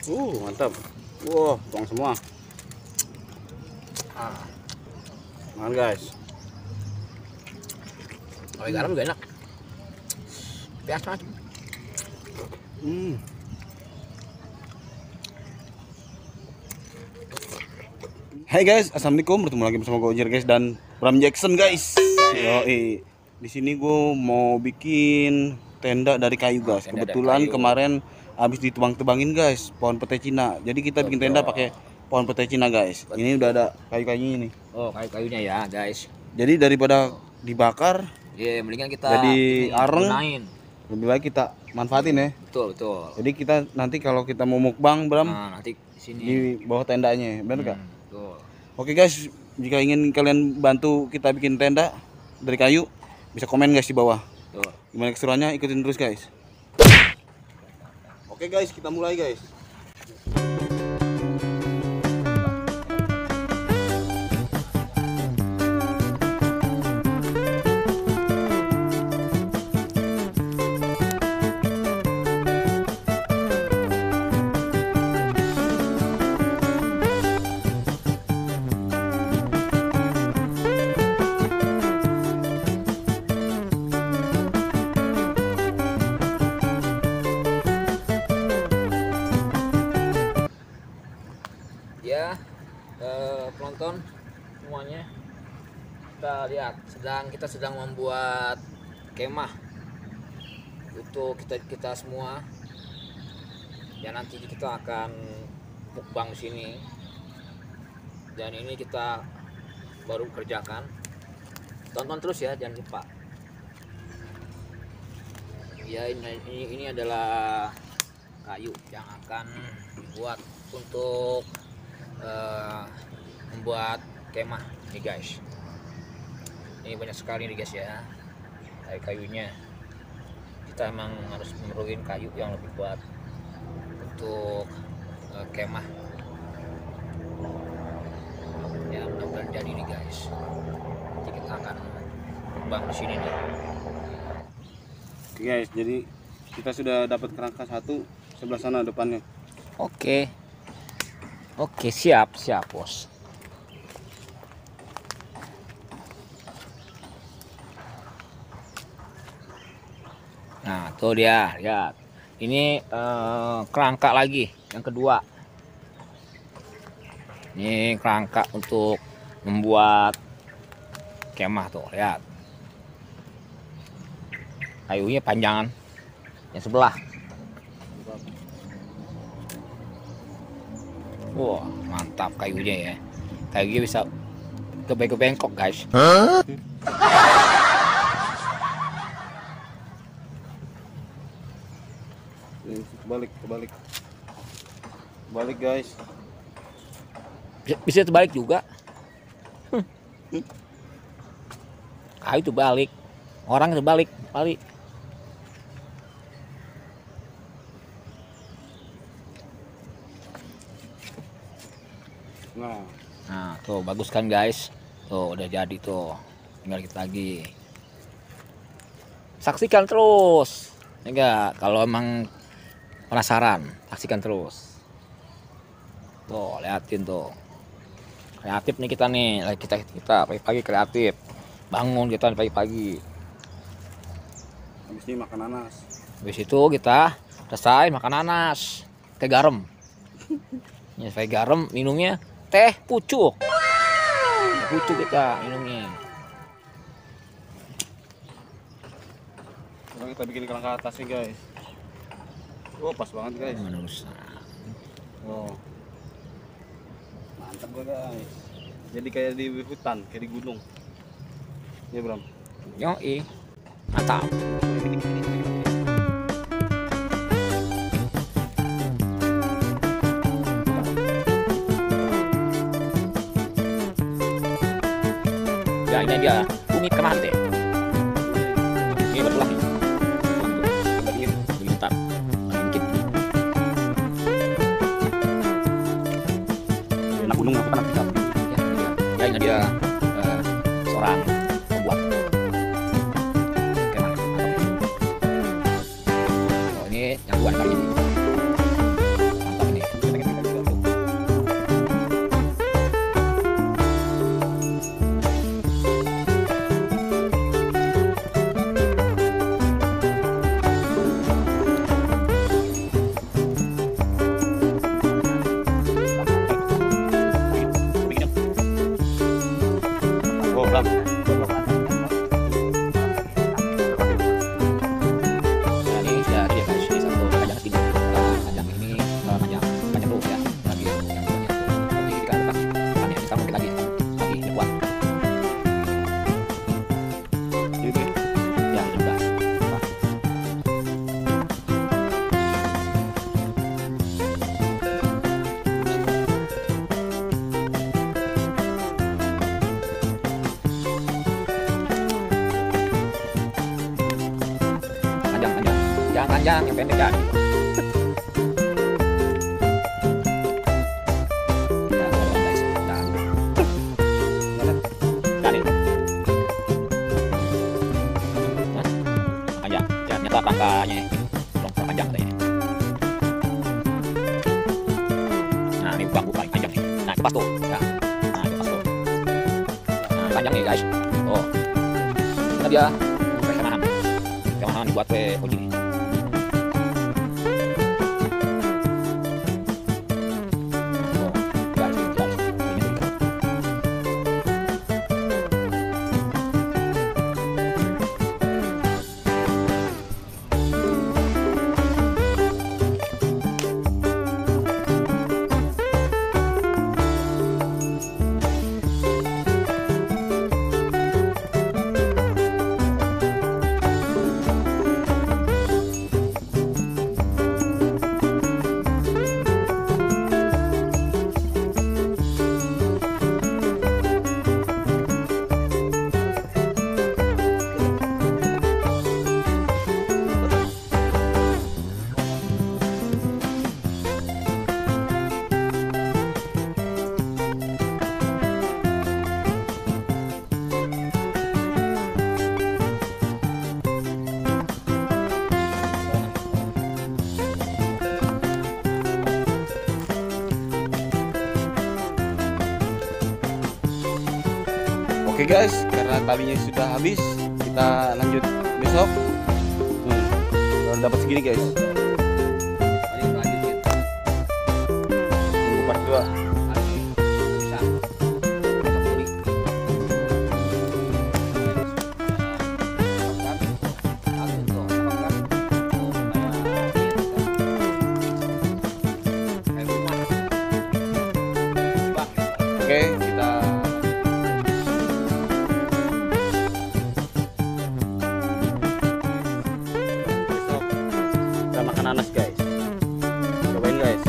Mantap. Wah, tuang semua. Makan guys. Kalau garam juga enak. Biasa. Hai guys, assalamualaikum. Bertemu lagi bersama gue Ojer guys dan Bram Jackson guys. Yoi. Di sini gue mau bikin tenda dari kayu guys. Kebetulan kemarin habis ditebang-tebangin guys pohon pete Cina. Jadi kita bikin tenda pakai pohon pete Cina guys. Ini udah ada kayu-kayunya nih. Oh, kayu-kayunya ya guys. Jadi daripada dibakar, Mendingan kita jadi areng. gunain. Lebih baik kita manfaatin ya. Betul. Jadi kita nanti kalau kita mau mukbang Bram, Nanti di sini. di bawah tendanya, benar gak? Betul. Oke guys, jika ingin kalian bantu kita bikin tenda dari kayu, bisa komen guys di bawah. Betul. Gimana keseruannya, ikutin terus guys. Oke guys, kita mulai guys. Penonton semuanya, kita lihat kita sedang membuat kemah untuk kita semua. Ya nanti kita akan mukbang di sini. Dan ini kita baru kerjakan. Tonton terus ya, jangan lupa. Ya ini adalah kayu yang akan dibuat untuk membuat kemah nih guys. Ini banyak sekali nih guys ya kayunya. Kita emang harus memerlukan kayu yang lebih kuat untuk kemah ya. Mudah-mudahan jadi nih guys. Nanti kita akan kembang di sini nih. Oke guys, jadi kita sudah dapat kerangka satu sebelah sana depannya. Oke, siap bos. Nah tuh dia, lihat. Ini kerangka lagi yang kedua. Ini kerangka untuk membuat kemah tuh, lihat. Kayunya panjangan yang sebelah. Wah, mantap kayunya ya. Kayunya bisa ke bengkok guys. Balik guys. Bisa terbalik juga. Kayu itu balik, orang terbalik. Nah tuh bagus kan guys. Tuh udah jadi tuh, tinggal dikit lagi. Saksikan terus enggak, kalau emang penasaran saksikan terus. Tuh liatin tuh, kreatif nih kita nih. Kita pagi-pagi kreatif, bangun kita pagi-pagi. Habis ini makan nanas. Habis itu kita selesai makan nanas teh garam. Ya, teh garam, minumnya teh pucuk. Pucuk kita minumnya. Sekarang kita bikin kerangka atasnya guys. Oh pas banget guys. Oh mantap guys. Jadi kayak di hutan, kayak di gunung. Ya Bram. Yoi, mantap. Ya ini dia tumit kemarin deh. Ini bertulang nih. Bentar. Dikit. Enak gunung apa enak pisau. Ya ini dia seorang pembuat kemah. Oh ini yang buat kali ini. Mantap ini. panjang, yang pendek jadi. Ya, guys. Jadi. Panjang. Ya, ternyata pangkanya belum panjang katanya. Nah, ini bangku paling panjang nih. Nah, pas tuh. Ya. Nah, ini pas tuh. Nah, panjang nih guys. Oh. Ini dia kemana? Kemana dibuat uji nih? Oke guys, karena talinya sudah habis, kita lanjut besok. Baru dapat segini guys. Tunggu part 2. Oke, kita makan nanas guys, cobain guys.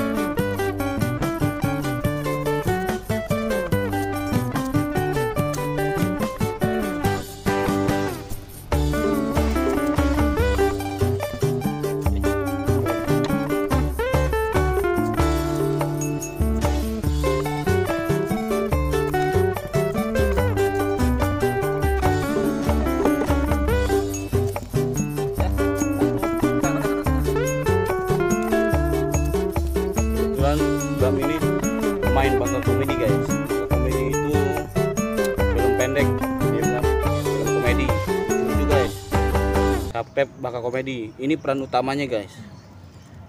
Bram ini pemain Bangka Komedi guys. Bangka Komedi itu film pendek, ya Bram, film komedi lucu guys. Sapep Bangka Komedi, ini peran utamanya guys.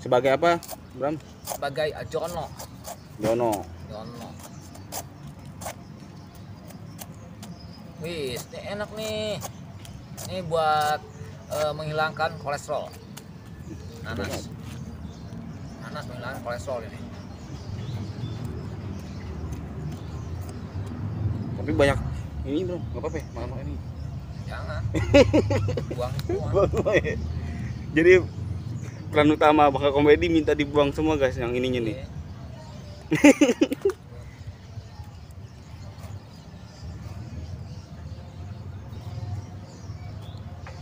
Sebagai apa Bram? Sebagai Jono. Jono. Wih, ini enak nih. Ini buat menghilangkan kolesterol. Nanas menghilangkan kolesterol ini. Tapi banyak ini bro, nggak apa-apa ya, makan ini. Jangan. Buang. Jadi peran utama Bangka Komedi minta dibuang semua guys, yang ininya nih.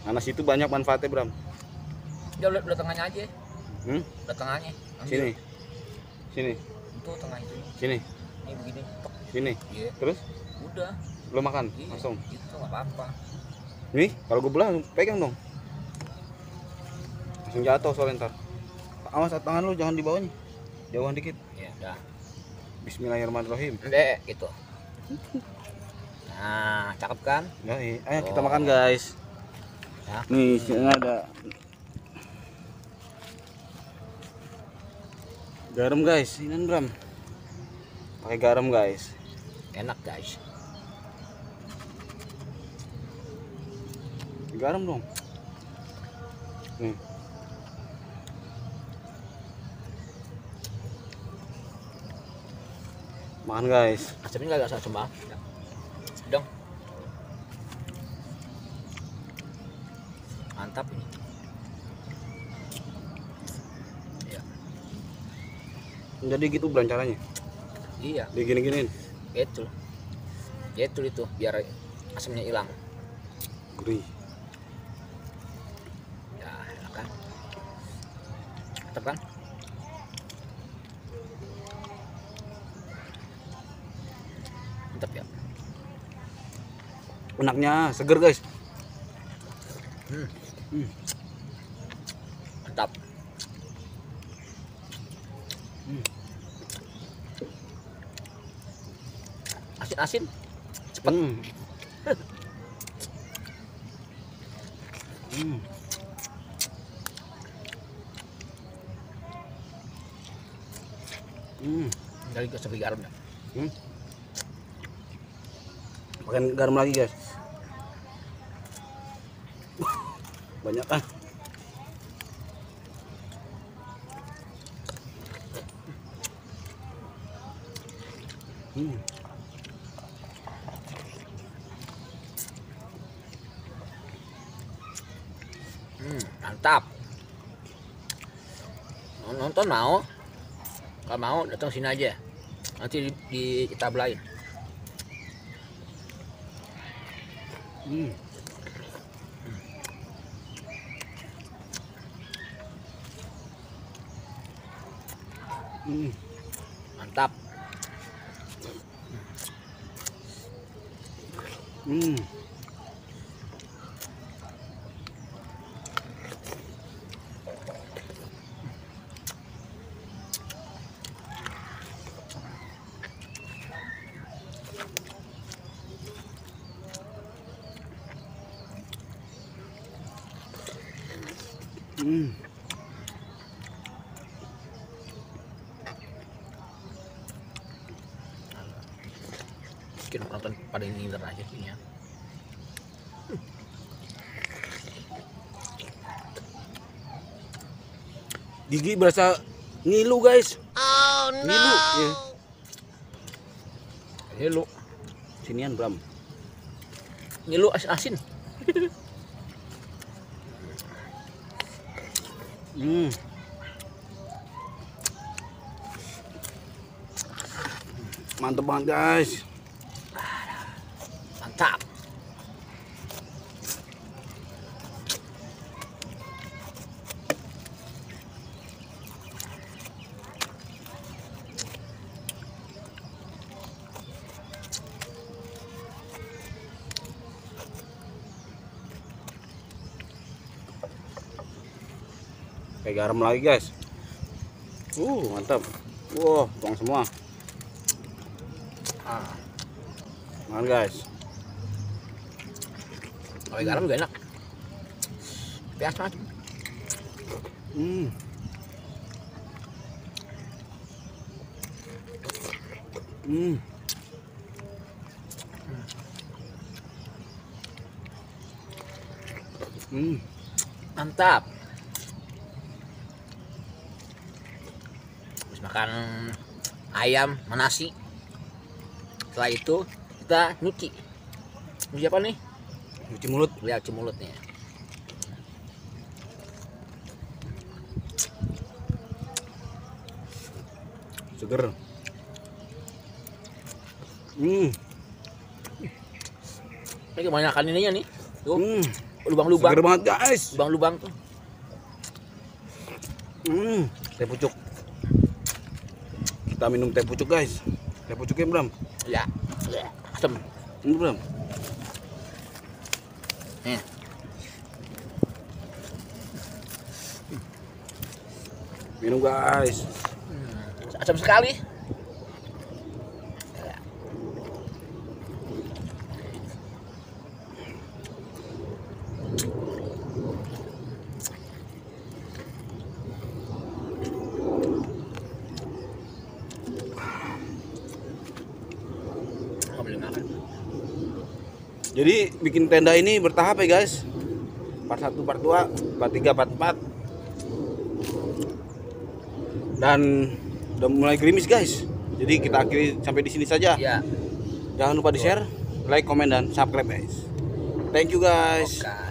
Nanas itu banyak manfaatnya Bram. Ya udah tengahnya aja. Udah tengahnya. Sini. Ambil. Itu tengah itu. Sini. Ini begini. Sini. Iya. Terus? Udah. Lo makan Iya, langsung. Itu nggak apa-apa. Nih, kalau gue belah pegang dong. Langsung jatuh soalnya ntar. Awas tangan lu jangan di bawahnya. Jauhan dikit. Ya udah. Bismillahirrahmanirrahim. Dek, gitu. Nah, cakep kan? Ya, ayo kita makan guys. Ya. Nih, sini ada garam guys. Ini Bram. Pakai garam guys. Enak guys. Garam dong. Nih. Makan guys. Asamnya agak asam banget. Dong. Mantap ini. Ya. Jadi gitu Bram caranya. Iya. Digini-giniin. Gitu. Itu biar asamnya hilang. Gurih. Ya, enak kan? mantep kan. Mantep ya. Enaknya seger guys. Mantap. Asin-asin cepet. Dari ke sepi garam ya. Makan garam lagi guys. Banyak ah. Mantap. Nonton mau? Kalau mau datang sini aja. Nanti kita belain. Mantap. Mungkin penonton pada ini aja sih ya. Gigi berasa ngilu guys. Oh no. Ngilu. Ya. Ngilu. Sinian Bram. Ngilu asin-asin. Mantap banget guys. Mantap. Kayak garam lagi guys. Mantap. Wow, tuang semua. Makan guys. Kalau garam juga enak. Biasa aja. Mantap. Habis makan ayam sama nasi. Setelah itu kita nyuci. Nyuci apa nih? Cuci mulut. Lihat cuci mulutnya. Seger. Ini kebanyakan ininya nih. Tuh. Lubang-lubang. Seger banget guys. Lubang-lubang tuh. Teh pucuk. Kita minum teh pucuk guys. Teh pucuknya Bram. Ya. Asem. Ini Bram. Nih. Minum guys. Asam sekali. Jadi bikin tenda ini bertahap ya guys. Part 1, part 2, part 3, part 4. Dan udah mulai gerimis guys. Jadi kita akhiri sampai di sini saja. Ya. Jangan lupa di-share, like, komen, dan subscribe guys. Thank you guys. Oke.